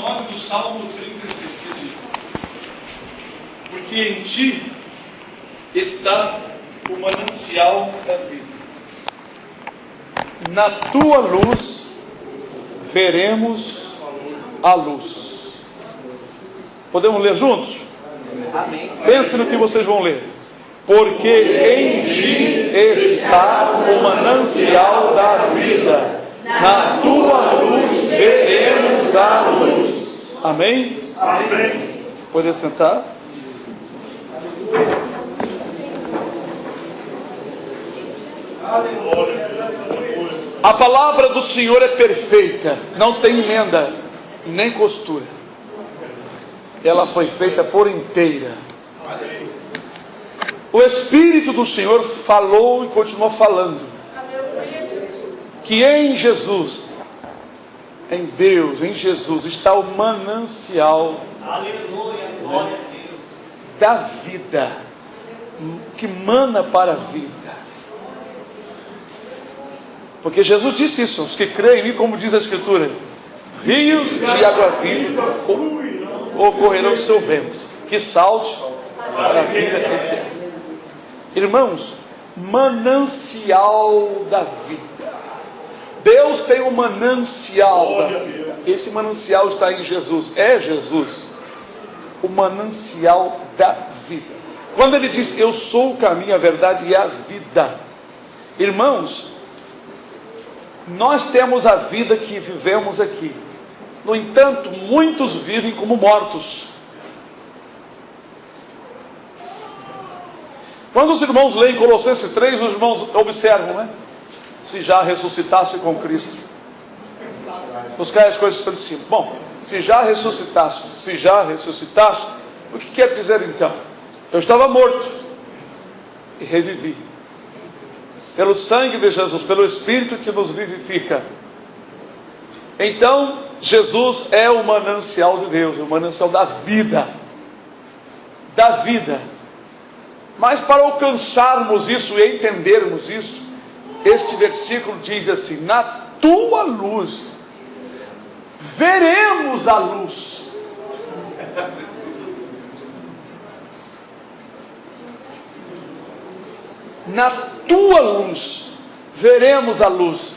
19 do Salmo 36, que diz: porque em ti está o manancial da vida. Na tua luz veremos a luz. Podemos ler juntos? Amém. Pense no que vocês vão ler. Porque em ti está o manancial da vida. Na tua luz veremos a luz. Amém? Amém. Pode sentar. A palavra do Senhor é perfeita, não tem emenda, nem costura. Ela foi feita por inteira. O Espírito do Senhor falou e continuou falando que em Jesus, em Deus, em Jesus, está o manancial da vida, que mana para a vida. Porque Jesus disse isso: os que creem em mim, como diz a Escritura, rios de água viva ocorrerão do seu ventre, que salte para a vida eterna. Irmãos, manancial da vida. Deus tem um manancial da vida. Esse manancial está em Jesus. É Jesus, o manancial da vida. Quando ele diz: eu sou o caminho, a verdade e a vida. Irmãos, nós temos a vida que vivemos aqui. No entanto, muitos vivem como mortos. Quando os irmãos leem Colossenses 3, os irmãos observam, né? Se já ressuscitasse com Cristo. Buscar as coisas de cima. Bom, se já ressuscitasse, o que quer dizer então? Eu estava morto e revivi. Pelo sangue de Jesus, pelo Espírito que nos vivifica. Então, Jesus é o manancial de Deus, o manancial da vida. Da vida. Mas para alcançarmos isso e entendermos isso, este versículo diz assim: na tua luz veremos a luz. Na tua luz veremos a luz.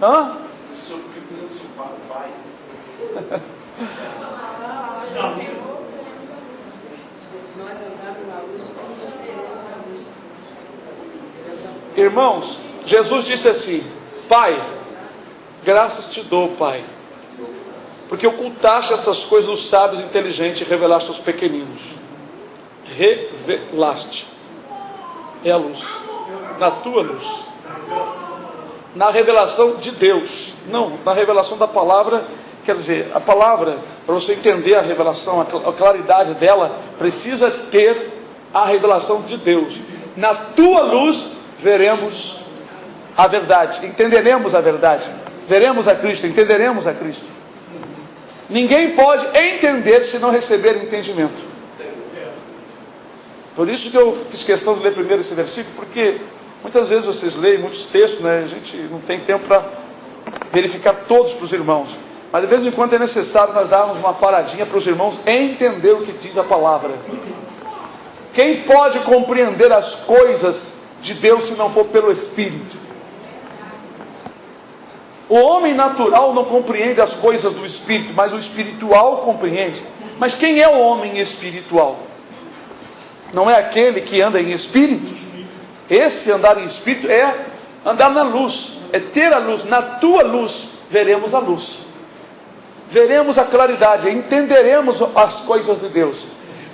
Hã? Irmãos, Jesus disse assim: Pai, graças te dou, Pai, porque ocultaste essas coisas dos sábios e inteligentes e revelaste aos pequeninos. Revelaste. É a luz. Na tua luz. Na revelação de Deus. Não, na revelação da palavra. Quer dizer, a palavra, para você entender a revelação, a claridade dela, precisa ter a revelação de Deus. Na tua luz veremos a verdade, entenderemos a verdade, veremos a Cristo, entenderemos a Cristo. Ninguém pode entender se não receber entendimento. Por isso que eu fiz questão de ler primeiro esse versículo, porque muitas vezes vocês leem muitos textos, né? A gente não tem tempo para verificar todos para os irmãos, mas de vez em quando é necessário nós darmos uma paradinha para os irmãos entender o que diz a palavra. Quem pode compreender as coisas de Deus se não for pelo Espírito? O homem natural não compreende as coisas do Espírito, mas o espiritual compreende. Mas quem é o homem espiritual? Não é aquele que anda em Espírito? Esse andar em Espírito é andar na luz, é ter a luz. Na tua luz veremos a luz, veremos a claridade, entenderemos as coisas de Deus.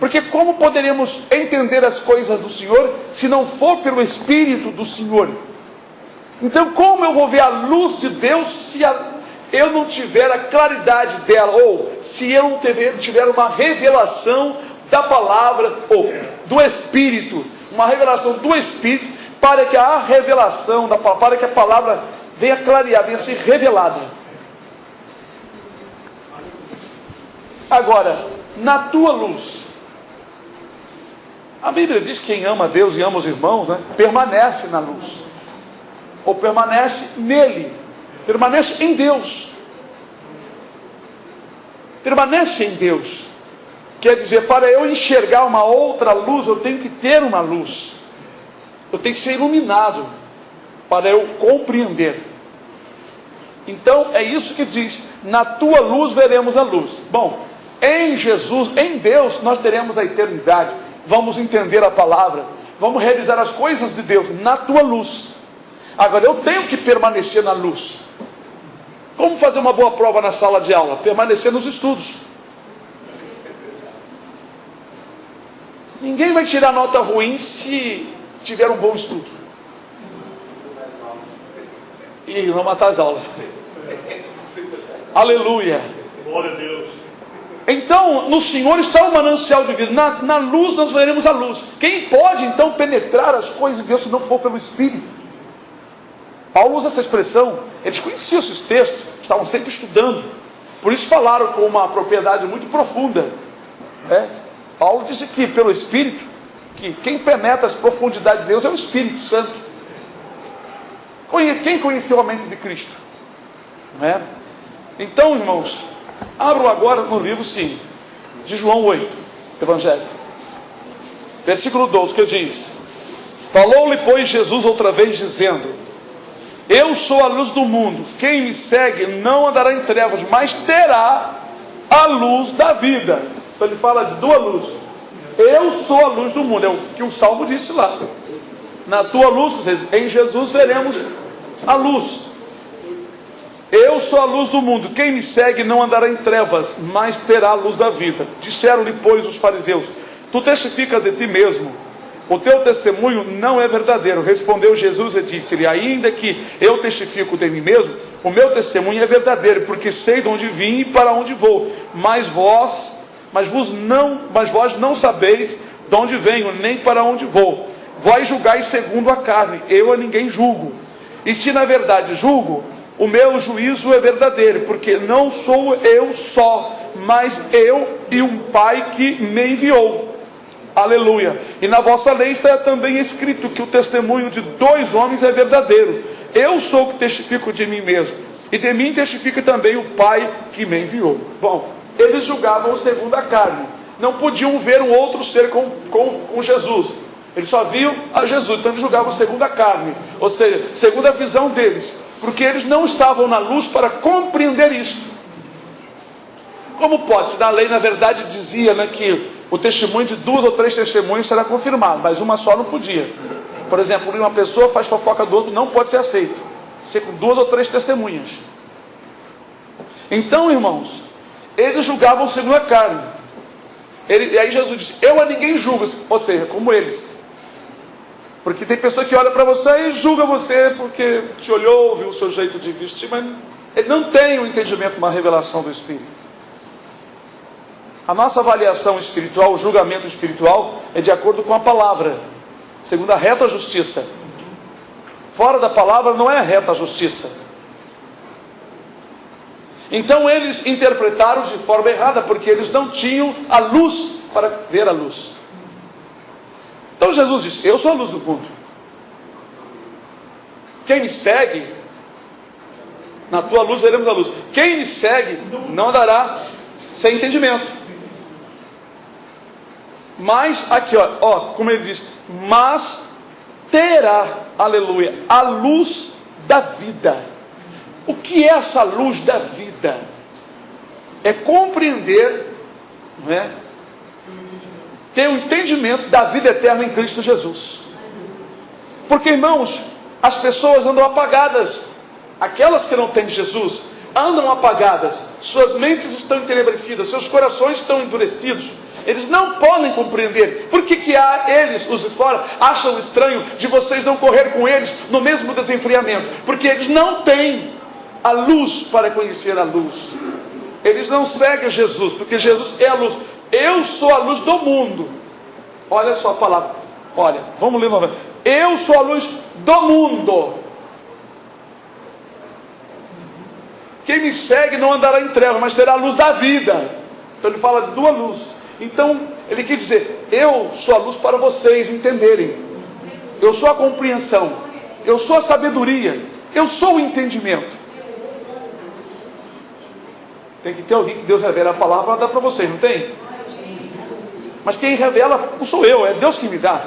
Porque como poderíamos entender as coisas do Senhor se não for pelo Espírito do Senhor? Então como eu vou ver a luz de Deus se eu não tiver a claridade dela? Ou se eu não tiver uma revelação da palavra, ou do Espírito, uma revelação do Espírito, para que a revelação da palavra, para que a palavra venha clarear, venha ser revelada. Agora, na tua luz, a Bíblia diz que quem ama a Deus e ama os irmãos, né, permanece na luz, ou permanece nele, permanece em Deus. Permanece em Deus. Quer dizer, para eu enxergar uma outra luz, eu tenho que ter uma luz. Eu tenho que ser iluminado para eu compreender. Então, é isso que diz: na tua luz veremos a luz. Bom, em Jesus, em Deus, nós teremos a eternidade. Vamos entender a palavra. Vamos realizar as coisas de Deus na tua luz. Agora, eu tenho que permanecer na luz. Como fazer uma boa prova na sala de aula? Permanecer nos estudos. Ninguém vai tirar nota ruim se tiver um bom estudo. E não matar as aulas. Aleluia. Glória a Deus. Então, no Senhor está o manancial de vida. Na luz nós veremos a luz. Quem pode então penetrar as coisas de Deus se não for pelo Espírito? Paulo usa essa expressão. Eles conheciam esses textos, estavam sempre estudando. Por isso falaram com uma propriedade muito profunda. Paulo disse que pelo Espírito, que quem penetra as profundidades de Deus é o Espírito Santo. Quem conheceu a mente de Cristo? Não é? Então, irmãos, abram agora no livro, sim, de João 8, Evangelho. Versículo 12, que diz: falou-lhe, pois, Jesus outra vez, dizendo: eu sou a luz do mundo. Quem me segue não andará em trevas, mas terá a luz da vida. Então ele fala de duas luzes. Eu sou a luz do mundo. É o que o Salmo disse lá. Na tua luz, em Jesus veremos a luz. Eu sou a luz do mundo. Quem me segue não andará em trevas, mas terá a luz da vida. Disseram-lhe, pois, os fariseus: tu testificas de ti mesmo, o teu testemunho não é verdadeiro. Respondeu Jesus e disse-lhe: ainda que eu testifico de mim mesmo, o meu testemunho é verdadeiro, porque sei de onde vim e para onde vou. Mas vós não sabeis de onde venho, nem para onde vou. Vós julgais segundo a carne, eu a ninguém julgo. E se na verdade julgo, o meu juízo é verdadeiro, porque não sou eu só, mas eu e um Pai que me enviou. Aleluia. E na vossa lei está também escrito que o testemunho de dois homens é verdadeiro. Eu sou o que testifico de mim mesmo, e de mim testifica também o Pai que me enviou. Bom, eles julgavam segundo a carne. Não podiam ver um outro ser com Jesus. Eles só viam a Jesus. Então eles julgavam segundo a carne. Ou seja, segundo a visão deles. Porque eles não estavam na luz para compreender isso. Como pode? Se na lei, na verdade, dizia, que o testemunho de duas ou três testemunhas será confirmado, mas uma só não podia. Por exemplo, uma pessoa faz fofoca do outro, não pode ser aceito. Ser com duas ou três testemunhas. Então, irmãos, eles julgavam segundo a carne. E aí Jesus disse: eu a ninguém julgo. Ou seja, como eles. Porque tem pessoa que olha para você e julga você porque te olhou, viu o seu jeito de vestir, mas ele não tem um entendimento, uma revelação do Espírito. A nossa avaliação espiritual, o julgamento espiritual, é de acordo com a palavra, segundo a reta justiça. Fora da palavra não é a reta justiça. Então eles interpretaram de forma errada, porque eles não tinham a luz para ver a luz. Então Jesus disse: eu sou a luz do mundo. Quem me segue, na tua luz veremos a luz. Quem me segue não andará sem entendimento. Mas, aqui como ele diz, mas terá, aleluia, a luz da vida. O que é essa luz da vida? É compreender, não é? Ter um entendimento da vida eterna em Cristo Jesus. Porque, irmãos, as pessoas andam apagadas. Aquelas que não têm Jesus andam apagadas. Suas mentes estão entenebrecidas, seus corações estão endurecidos. Eles não podem compreender. Por que eles, os de fora, acham estranho de vocês não correr com eles no mesmo desenfreamento? Porque eles não têm a luz para conhecer a luz. Eles não seguem Jesus, porque Jesus é a luz. Eu sou a luz do mundo. Olha só a palavra. Olha, vamos ler novamente. Eu sou a luz do mundo. Quem me segue não andará em trevas, mas terá a luz da vida. Então ele fala de duas luzes. Então ele quis dizer: eu sou a luz para vocês entenderem. Eu sou a compreensão. Eu sou a sabedoria. Eu sou o entendimento. Tem que ter alguém que Deus revela a palavra para dar para vocês, não tem? Mas quem revela não sou eu, é Deus que me dá.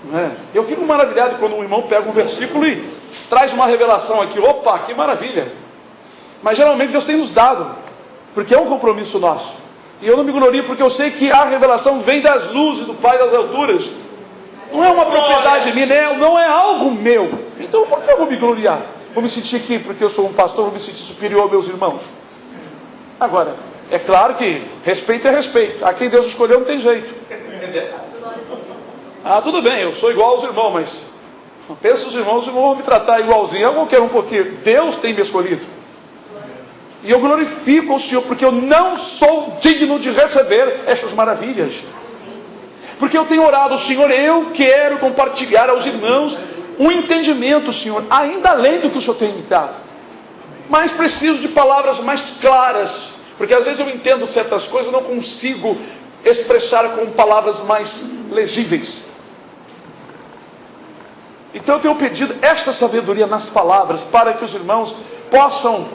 Não é? Eu fico maravilhado quando um irmão pega um versículo e traz uma revelação aqui. Opa, que maravilha! Mas geralmente Deus tem nos dado, porque é um compromisso nosso. E eu não me glorio porque eu sei que a revelação vem das luzes do Pai das alturas. Não é uma propriedade minha, não é algo meu. Então por que eu vou me gloriar? Vou me sentir aqui porque eu sou um pastor, vou me sentir superior aos meus irmãos. Agora, é claro que respeito é respeito. A quem Deus escolheu não tem jeito. Tudo bem, eu sou igual aos irmãos, mas não pensa os irmãos vão me tratar igualzinho a qualquer um, porque Deus tem me escolhido. E eu glorifico o Senhor, porque eu não sou digno de receber estas maravilhas. Porque eu tenho orado, Senhor, eu quero compartilhar aos irmãos um entendimento, Senhor, ainda além do que o Senhor tem me dado. Mas preciso de palavras mais claras, porque às vezes eu entendo certas coisas e não consigo expressar com palavras mais legíveis. Então eu tenho pedido esta sabedoria nas palavras, para que os irmãos possam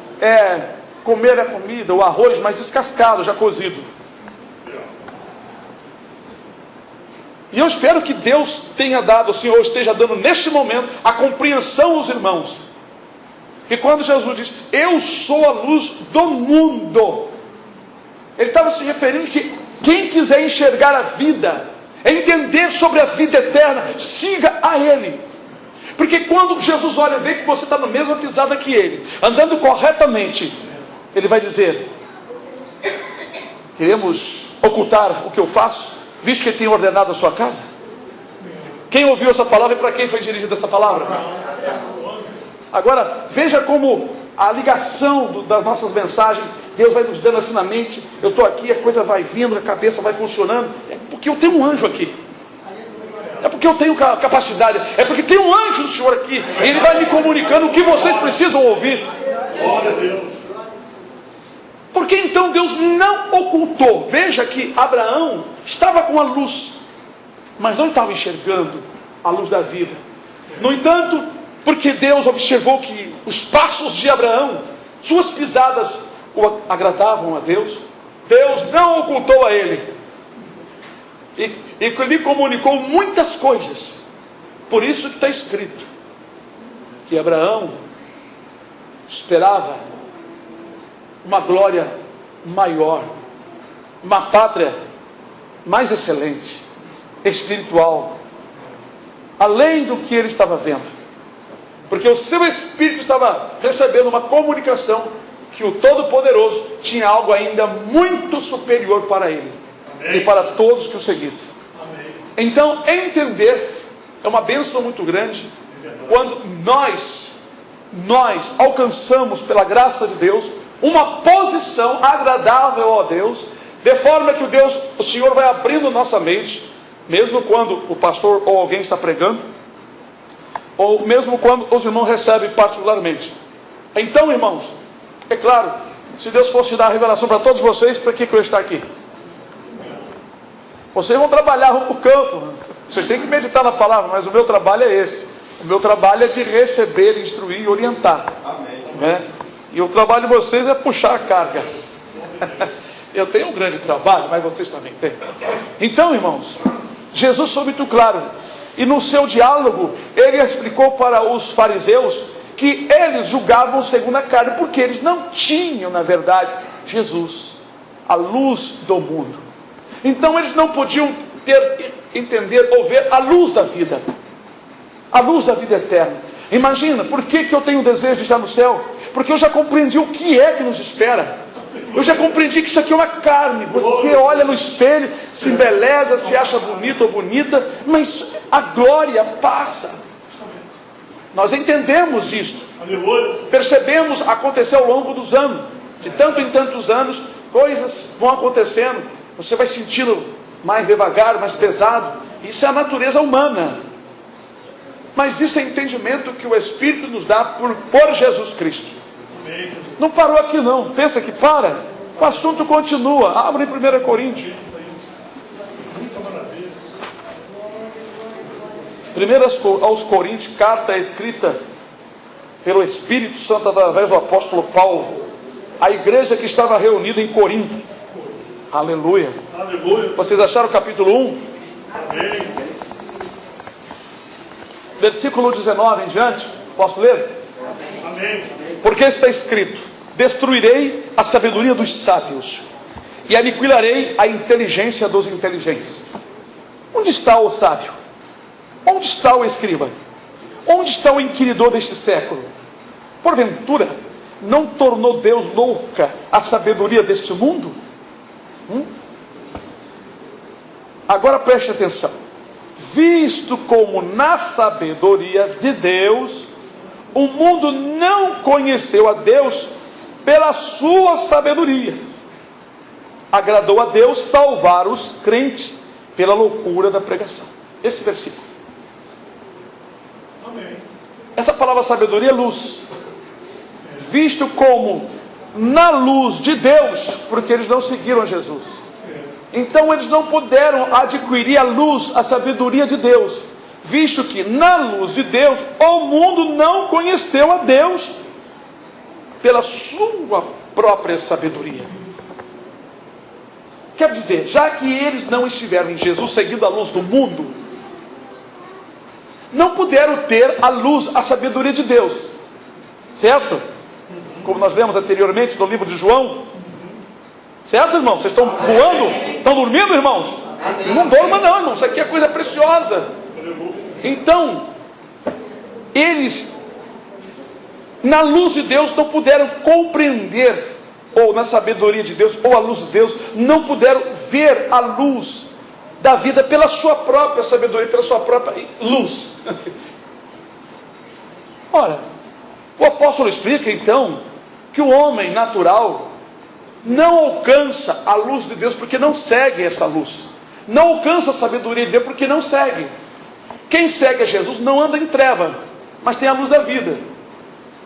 comer a comida, o arroz mais descascado, já cozido. E eu espero que Deus tenha dado, o Senhor esteja dando neste momento a compreensão aos irmãos. Que quando Jesus diz, eu sou a luz do mundo, Ele estava se referindo que quem quiser enxergar a vida, entender sobre a vida eterna, siga a Ele. Porque quando Jesus olha e vê que você está na mesma pisada que Ele, andando corretamente, Ele vai dizer, queremos ocultar o que eu faço, visto que Ele tem ordenado a sua casa? Quem ouviu essa palavra e para quem foi dirigida essa palavra? Agora, veja como a ligação das nossas mensagens, Deus vai nos dando assim na mente, eu estou aqui, a coisa vai vindo, a cabeça vai funcionando, é porque eu tenho um anjo aqui. É porque eu tenho capacidade, é porque tem um anjo do Senhor aqui, e Ele vai me comunicando o que vocês precisam ouvir. Glória a Deus. Por que então Deus não ocultou? Veja que Abraão estava com a luz, mas não estava enxergando a luz da vida. No entanto, porque Deus observou que os passos de Abraão, suas pisadas, o agradavam a Deus, Deus não ocultou a ele. E lhe comunicou muitas coisas. Por isso que está escrito que Abraão esperava uma glória maior, uma pátria mais excelente, espiritual, além do que ele estava vendo. Porque o seu espírito estava recebendo uma comunicação que o Todo-Poderoso tinha algo ainda muito superior para ele. Amém. E para todos que o seguissem. Amém. Então, entender é uma bênção muito grande quando nós alcançamos pela graça de Deus uma posição agradável a Deus, de forma que o Senhor vai abrindo nossa mente, mesmo quando o pastor ou alguém está pregando, ou mesmo quando os irmãos recebem particularmente. Então, irmãos, é claro, se Deus fosse dar a revelação para todos vocês, para que eu estou aqui? Vocês vão trabalhar, vão para o campo, vocês têm que meditar na palavra, mas o meu trabalho é esse. O meu trabalho é de receber, instruir e orientar. Amém. Né? E o trabalho de vocês é puxar a carga. Eu tenho um grande trabalho, mas vocês também têm. Então, irmãos, Jesus foi muito claro. E no seu diálogo, ele explicou para os fariseus que eles julgavam segundo a carne, porque eles não tinham, na verdade, Jesus, a luz do mundo. Então eles não podiam entender ou ver a luz da vida. A luz da vida eterna. Imagina, por que eu tenho o desejo de estar no céu? Porque eu já compreendi o que é que nos espera. Eu já compreendi que isso aqui é uma carne. Você olha no espelho, se embeleza, se acha bonito ou bonita, mas a glória passa. Nós entendemos isto. Percebemos acontecer ao longo dos anos. De tanto em tantos anos, coisas vão acontecendo. Você vai sentindo mais devagar, mais pesado. Isso é a natureza humana. Mas isso é entendimento que o Espírito nos dá por Jesus Cristo. Não parou aqui não. Pensa que para? O assunto continua. Abre em 1 Coríntios. 1 aos Coríntios, carta escrita pelo Espírito Santo através do apóstolo Paulo. a igreja que estava reunida em Corinto. Aleluia. Aleluia. Vocês acharam o capítulo 1? Amém. Versículo 19 em diante. Posso ler? Amém. Porque está escrito: destruirei a sabedoria dos sábios e aniquilarei a inteligência dos inteligentes. Onde está o sábio? Onde está o escriba? Onde está o inquiridor deste século? Porventura, não tornou Deus louca a sabedoria deste mundo? Agora preste atenção. Visto como na sabedoria de Deus, o mundo não conheceu a Deus pela sua sabedoria, agradou a Deus salvar os crentes pela loucura da pregação. Esse versículo. Amém. Essa palavra sabedoria é luz. Visto como na luz de Deus, porque eles não seguiram Jesus. Então eles não puderam adquirir a luz, a sabedoria de Deus. Visto que na luz de Deus, o mundo não conheceu a Deus pela sua própria sabedoria. Quer dizer, já que eles não estiveram em Jesus seguindo a luz do mundo, não puderam ter a luz, a sabedoria de Deus. Certo? Como nós lemos anteriormente no livro de João. Certo, irmãos? Vocês estão voando? Estão dormindo, irmãos? Não dorma não, irmãos. Isso aqui é coisa preciosa. Então, eles, na luz de Deus, não puderam compreender, ou na sabedoria de Deus, ou a luz de Deus, não puderam ver a luz da vida pela sua própria sabedoria, pela sua própria luz. Ora, o apóstolo explica então que o homem natural não alcança a luz de Deus porque não segue essa luz, não alcança a sabedoria de Deus porque não segue. Quem segue a Jesus não anda em treva, mas tem a luz da vida,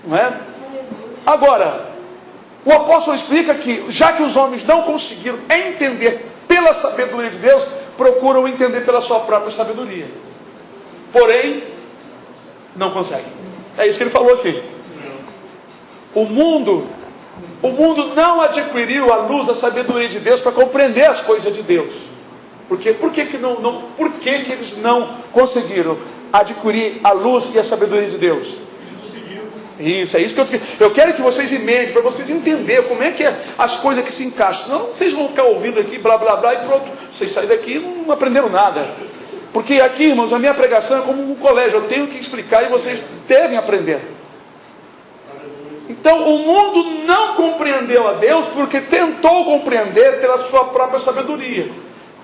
não é? Agora, o apóstolo explica que, já que os homens não conseguiram entender pela sabedoria de Deus, procuram entender pela sua própria sabedoria, porém não conseguem. É isso que ele falou aqui. O mundo não adquiriu a luz, a sabedoria de Deus para compreender as coisas de Deus. Por que que eles não conseguiram adquirir a luz e a sabedoria de Deus? Isso, é isso que eu quero que vocês emendem, para vocês entenderem como é que é as coisas que se encaixam. Senão vocês vão ficar ouvindo aqui, blá, blá, blá, e pronto. Vocês saem daqui e não aprenderam nada. Porque aqui, irmãos, a minha pregação é como um colégio. Eu tenho que explicar e vocês devem aprender. Então, o mundo não compreendeu a Deus porque tentou compreender pela sua própria sabedoria.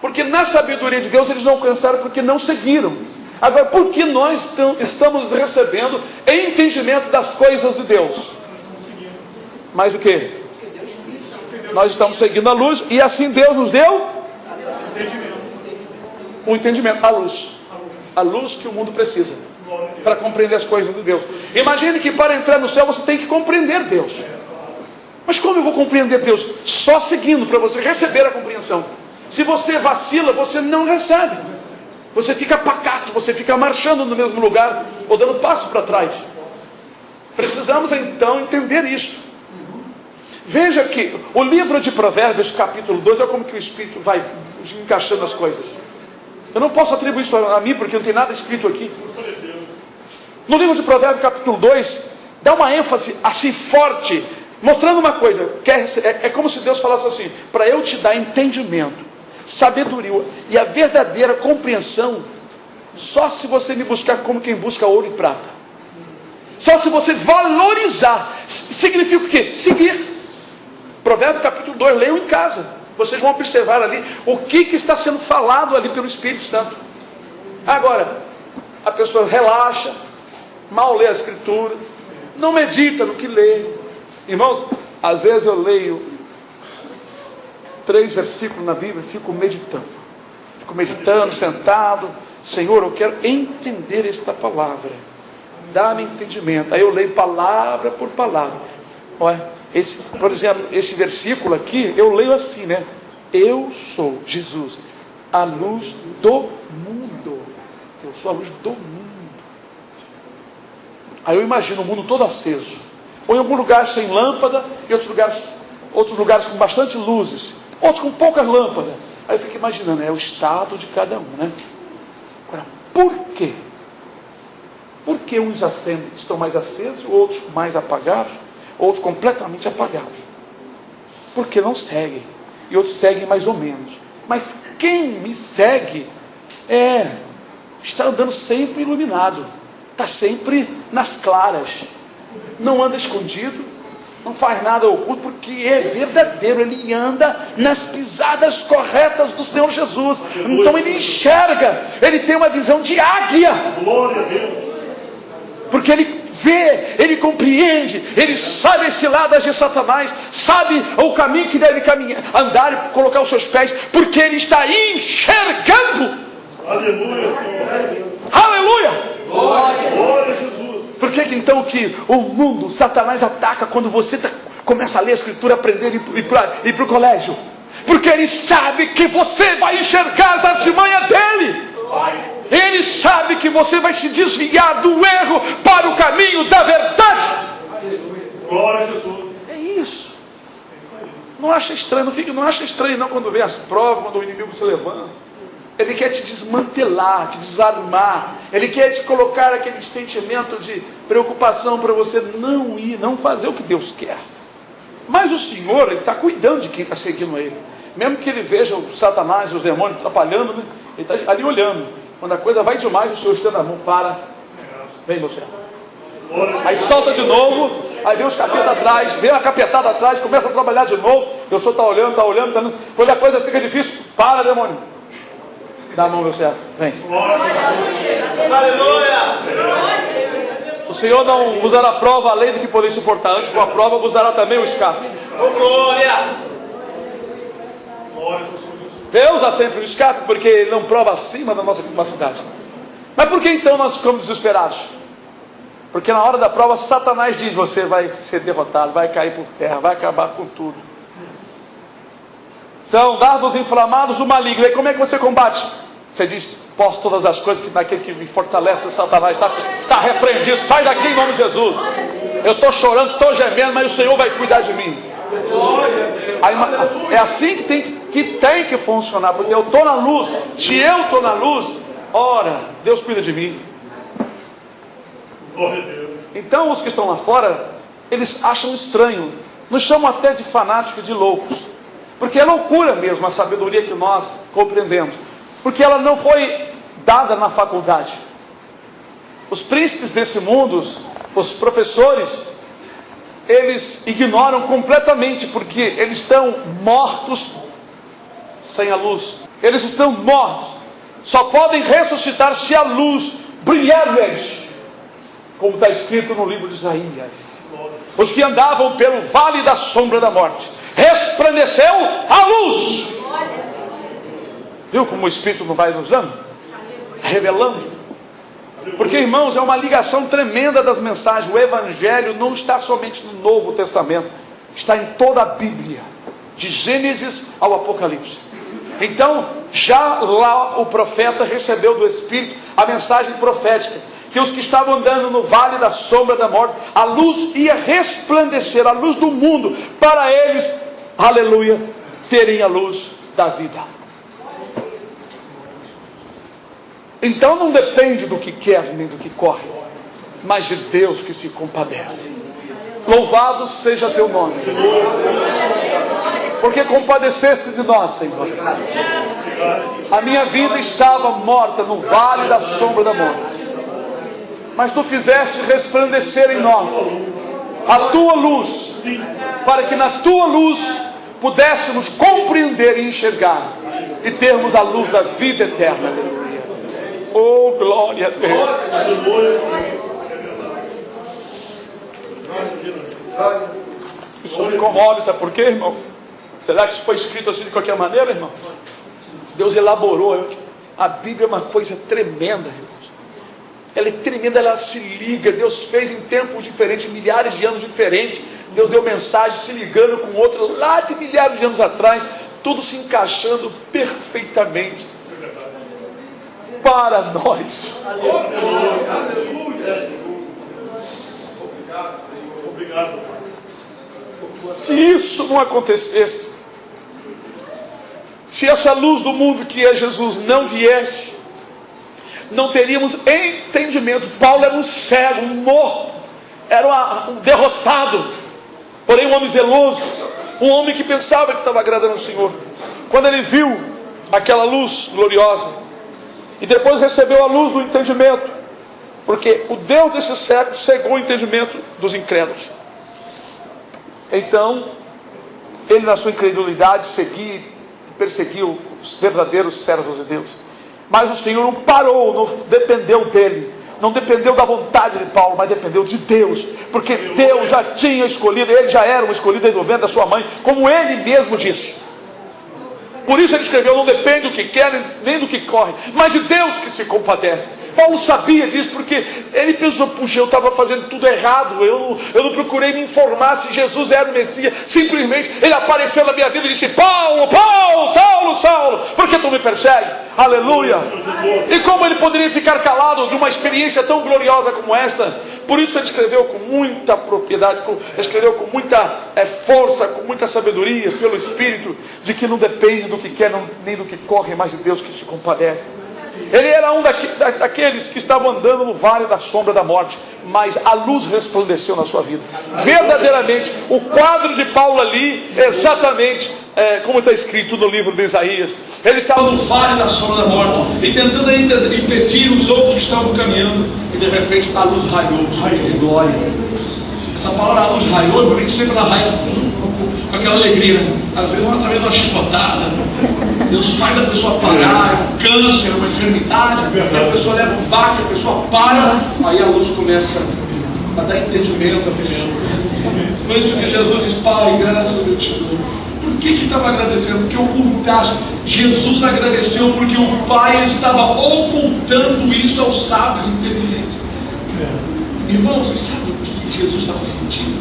Porque na sabedoria de Deus eles não alcançaram porque não seguiram. Agora, por que nós estamos recebendo entendimento das coisas de Deus? Mas o que? Nós estamos seguindo a luz e assim Deus nos deu o entendimento, a luz. A luz que o mundo precisa para compreender as coisas de Deus. Imagine que para entrar no céu você tem que compreender Deus. Mas como eu vou compreender Deus? Só seguindo, para você receber a compreensão. Se você vacila, você não recebe. Você fica pacato, você fica marchando no mesmo lugar, ou dando passo para trás. Precisamos então entender isto. Veja que o livro de Provérbios, capítulo 2, é como que o Espírito vai encaixando as coisas. Eu não posso atribuir isso a mim, porque não tem nada escrito aqui. No livro de Provérbios, capítulo 2, dá uma ênfase assim forte, mostrando uma coisa, que é como se Deus falasse assim: para eu te dar entendimento, sabedoria e a verdadeira compreensão, só se você me buscar como quem busca ouro e prata. Só se você valorizar. Significa o quê? Seguir. Provérbios capítulo 2, leiam em casa. Vocês vão observar ali o que está sendo falado ali pelo Espírito Santo. Agora, a pessoa relaxa, mal lê a Escritura, não medita no que lê. Irmãos, às vezes eu leio 3 versículos na Bíblia e fico meditando, sentado. Senhor, eu quero entender esta palavra, dá-me entendimento. Aí eu leio palavra por palavra. Olha, por exemplo, esse versículo aqui, eu leio assim, né? Eu sou, Jesus, a luz do mundo. Eu sou a luz do mundo. Aí eu imagino o mundo todo aceso. ou em algum lugar sem lâmpada, e outros lugares com bastante luzes, outros com poucas lâmpadas. Aí eu fico imaginando, é o estado de cada um, né? Agora, por quê? Por que uns acendem, estão mais acesos, outros mais apagados, outros completamente apagados? Porque não seguem, e outros seguem mais ou menos. Mas quem me segue está andando sempre iluminado, está sempre nas claras, não anda escondido, não faz nada oculto, porque é verdadeiro, ele anda nas pisadas corretas do Senhor Jesus. Então ele enxerga, ele tem uma visão de águia, Glória a Deus. porque ele vê, ele compreende, ele sabe esse lado de Satanás, sabe o caminho que deve caminhar, andar e colocar os seus pés, porque ele está enxergando. Aleluia, Senhor. Aleluia! Glória a Jesus. Por que então que o mundo, Satanás ataca quando você começa a ler a Escritura, aprender e ir para o colégio? Porque ele sabe que você vai enxergar as artimanhas dele. Ele sabe que você vai se desviar do erro para o caminho da verdade. Glória a Jesus. É isso. Não acha estranho, não acha estranho não quando vem as provas, quando o inimigo se levanta. Ele quer te desmantelar, te desarmar. Ele quer te colocar aquele sentimento de preocupação para você não ir, não fazer o que Deus quer. Mas o Senhor, Ele está cuidando de quem está seguindo Ele. Mesmo que Ele veja o Satanás e os demônios atrapalhando, né? Ele está ali olhando. Quando a coisa vai demais, o Senhor estende a mão, para. Vem, meu Senhor. Aí solta de novo, aí vem os capetas atrás, vem a capetada atrás, começa a trabalhar de novo. O Senhor está olhando, está olhando, está olhando. Quando a coisa fica difícil, para, demônio. Dá a mão, meu servo. Vem. Aleluia! O Senhor não usará a prova além do que poder suportar. Antes com a prova, usará também o escape. Glória! Glória a Jesus. Deus dá sempre o escape, porque Ele não prova acima da nossa capacidade. Mas por que então nós ficamos desesperados? Porque na hora da prova, Satanás diz: você vai ser derrotado, vai cair por terra, vai acabar com tudo. São dardos inflamados do maligno. E como é que você combate? Você diz: posso todas as coisas que naquele que me fortalece. Satanás está repreendido, sai daqui em nome de Jesus. Eu estou chorando, estou gemendo, mas o Senhor vai cuidar de mim. Aí, é assim que tem que funcionar, porque eu estou na luz. Se eu estou na luz, ora, Deus cuida de mim. Glória a Deus. Então os que estão lá fora, eles acham estranho, nos chamam até de fanáticos e de loucos, porque é loucura mesmo a sabedoria que nós compreendemos, porque ela não foi dada na faculdade. Os príncipes desse mundo, os professores, eles ignoram completamente, porque eles estão mortos sem a luz. Eles estão mortos, só podem ressuscitar se a luz brilhar neles, como está escrito no livro de Isaías. Os que andavam pelo vale da sombra da morte, resplandeceu a luz. Viu como o Espírito não vai nos dando? Revelando. Porque, irmãos, é uma ligação tremenda das mensagens. O Evangelho não está somente no Novo Testamento, está em toda a Bíblia, de Gênesis ao Apocalipse. Então, já lá o profeta recebeu do Espírito a mensagem profética, que os que estavam andando no vale da sombra da morte, a luz ia resplandecer, a luz do mundo, para eles, aleluia, terem a luz da vida. Então não depende do que quer nem do que corre, mas de Deus que se compadece. Louvado seja teu nome, porque compadeceste de nós, Senhor. A minha vida estava morta no vale da sombra da morte, mas tu fizeste resplandecer em nós a tua luz, para que na tua luz pudéssemos compreender e enxergar e termos a luz da vida eterna. Oh, glória a Deus. Isso me comove, sabe por quê, irmão? Será que isso foi escrito assim de qualquer maneira, irmão? Deus elaborou. A Bíblia é uma coisa tremenda, irmãos. Ela é tremenda, ela se liga. Deus fez em tempos diferentes, milhares de anos diferentes. Deus deu mensagem se ligando com outra lá de milhares de anos atrás, tudo se encaixando perfeitamente para nós. Obrigado, Senhor. Obrigado. Se isso não acontecesse, se essa luz do mundo que é Jesus não viesse, não teríamos entendimento. Paulo era um cego, um morto, era um derrotado, porém um homem zeloso, um homem que pensava que estava agradando ao Senhor. Quando ele viu aquela luz gloriosa, e depois recebeu a luz do entendimento, porque o Deus desse século cegou o entendimento dos incrédulos. Então, ele na sua incredulidade seguia e perseguiu os verdadeiros servos de Deus. Mas o Senhor não parou, não dependeu dele, não dependeu da vontade de Paulo, mas dependeu de Deus, porque Deus já tinha escolhido, ele já era um escolhido desde o ventre da sua mãe, como ele mesmo disse. Por isso ele escreveu: não depende do que quer, nem do que corre, mas de Deus que se compadece. Paulo sabia disso, porque ele pensou: puxa, eu estava fazendo tudo errado, eu não procurei me informar se Jesus era o Messias. Simplesmente ele apareceu na minha vida e disse: Paulo, Paulo, Saulo, Saulo, por que tu me persegues? Aleluia! E como ele poderia ficar calado de uma experiência tão gloriosa como esta? Por isso ele escreveu com muita propriedade, escreveu com muita força, com muita sabedoria, pelo Espírito, de que não depende do que quer, nem do que corre, mas de Deus que se compadece. Ele era um daqueles que estavam andando no vale da sombra da morte, mas a luz resplandeceu na sua vida. Verdadeiramente, o quadro de Paulo ali, exatamente como está escrito no livro de Isaías. Ele estava no vale da sombra da morte, e tentando ainda impedir os outros que estavam caminhando, e de repente a luz raiou. Glória. Essa palavra, a luz raiou, por que sempre ela raia com aquela alegria? Às vezes através de uma chicotada, Deus faz a pessoa parar, um câncer, uma enfermidade, a pessoa leva um baque, a pessoa para, aí a luz começa a dar entendimento à pessoa. Por isso que Jesus diz: Pai, graças eu te dou. Por que estava agradecendo? Porque ocultaste. Jesus agradeceu porque o Pai estava ocultando isso aos sábios inteligentes. Irmão, você sabe o que Jesus estava sentindo?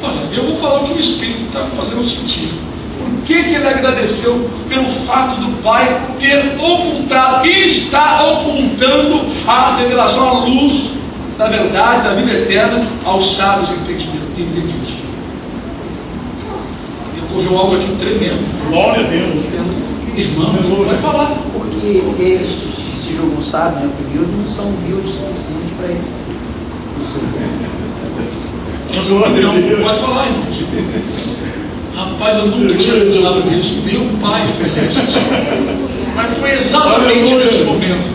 Olha, eu vou falar o que o Espírito está fazendo sentido. Por que ele agradeceu? Pelo fato do Pai ter ocultado, e está ocultando a revelação, a luz da verdade, da vida eterna, aos sábios entendidos. E ocorreu algo aqui tremendo. Glória a Deus. Irmão, vai falar. Porque eles se julgam sábios, não são humildes o suficiente para isso. Não, pode falar, irmão. Rapaz, eu nunca tinha pensado nisso. Meu Pai Celeste. Mas foi exatamente nesse momento.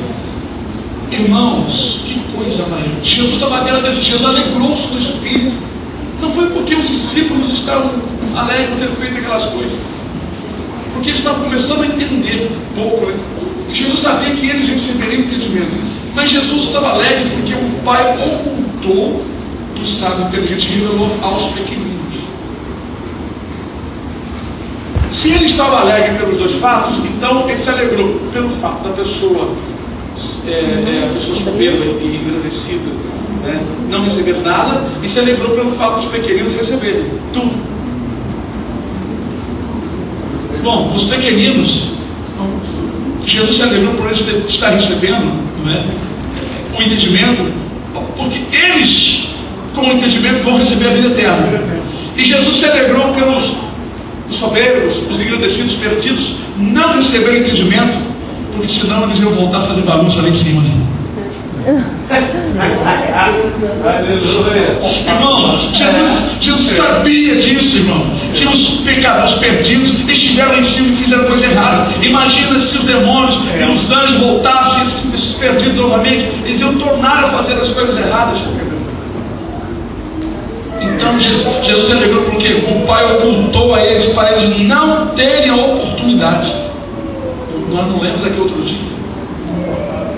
Irmãos, que coisa maravilhosa. Jesus estava agradecendo, Jesus alegrou-se no Espírito. Não foi porque os discípulos estavam alegres por ter feito aquelas coisas, porque eles estavam começando a entender um pouco, né? Jesus sabia que eles receberiam entendimento, mas Jesus estava alegre porque o Pai ocultou dos sábios inteligentes e revelou aos pequeninos. Se ele estava alegre pelos dois fatos, então ele se alegrou pelo fato da pessoa, a pessoa soberba e engrandecida, né, não receber nada, e se alegrou pelo fato dos pequeninos receberem tudo. Bom, os pequeninos, Jesus se alegrou por eles estar recebendo, não é, o entendimento, porque eles, com o entendimento, vão receber a vida eterna. E Jesus se alegrou pelos soberbos, os engrandecidos, perdidos, não receberam entendimento, porque senão eles iam voltar a fazer bagunça lá em cima, né? Irmão, Jesus sabia disso, irmão, que os pecadores perdidos estiveram lá em cima e fizeram coisa errada. Imagina se os demônios e os anjos voltassem, esses perdidos novamente, eles iam tornar a fazer as coisas erradas. Então Jesus se alegrou porque o Pai ocultou a eles para eles não terem a oportunidade. Nós não lemos aqui outro dia.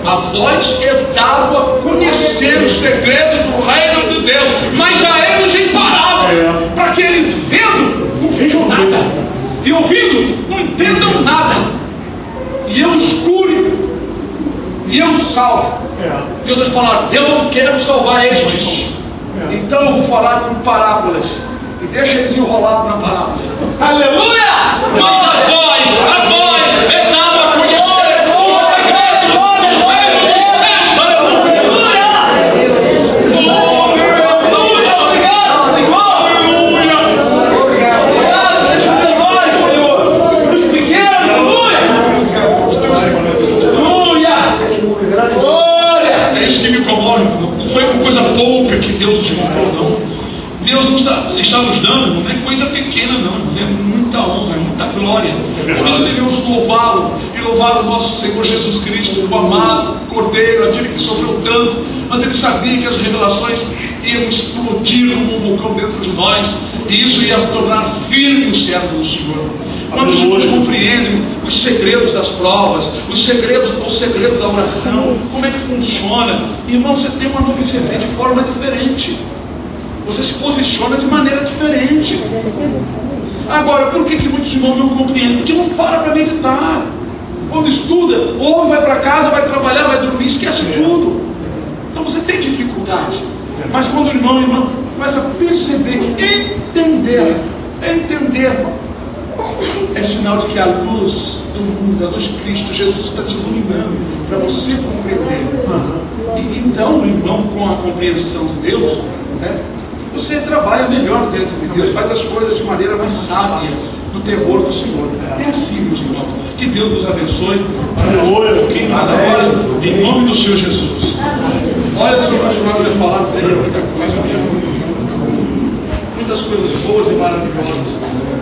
A voz é dada a conhecer os segredos do reino de Deus, mas a eles imparável, para que eles vendo não vejam nada, e ouvindo não entendam nada, e eu escure e eu salvo. Em outras palavras, eu não quero salvar estes, então eu vou falar com parábolas e deixa eles enrolados na parábola. Aleluia! Mas a voz é dada a conhecer os segredos do reino de Deus. Aleluia! Oh, Deus, obrigado, Senhor. Aleluia! está nos dando não é coisa pequena, não, é muita honra, é muita glória. Por isso devemos louvá-lo e louvar o nosso Senhor Jesus Cristo, o amado Cordeiro, aquele que sofreu tanto, mas ele sabia que as revelações iam explodir como um vulcão dentro de nós, e isso ia tornar firme o servo do Senhor. Quando os irmãos compreendem os segredos das provas, o segredo da oração, como é que funciona, irmão, você tem uma nuvem, você vê de forma diferente. Você se posiciona de maneira diferente. Agora, por que muitos irmãos não compreendem? Porque não para meditar. Quando estuda, ou vai para casa, vai trabalhar, vai dormir, esquece tudo. Então você tem dificuldade. Mas quando o irmão começa a perceber, entender, é sinal de que a luz do mundo, a luz de Cristo Jesus está te iluminando para você compreender. E então, irmão, com a compreensão de Deus, você trabalha melhor dentro de Deus, faz as coisas de maneira mais sábia, no temor do Senhor. É assim, meus irmãos. Que Deus nos abençoe. Agora, em nome do Senhor Jesus. Olha, se eu continuasse a falar, teria muita coisa. Muitas coisas boas e maravilhosas.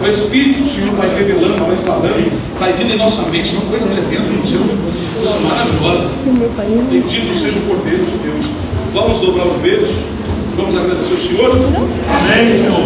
O Espírito do Senhor vai revelando, vai falando, vai vindo em nossa mente, não coisa ali dentro do Senhor. Coisa maravilhosa. Bendito seja o Cordeiro de Deus. Vamos dobrar os joelhos. Vamos agradecer o Senhor. Amém, Senhor.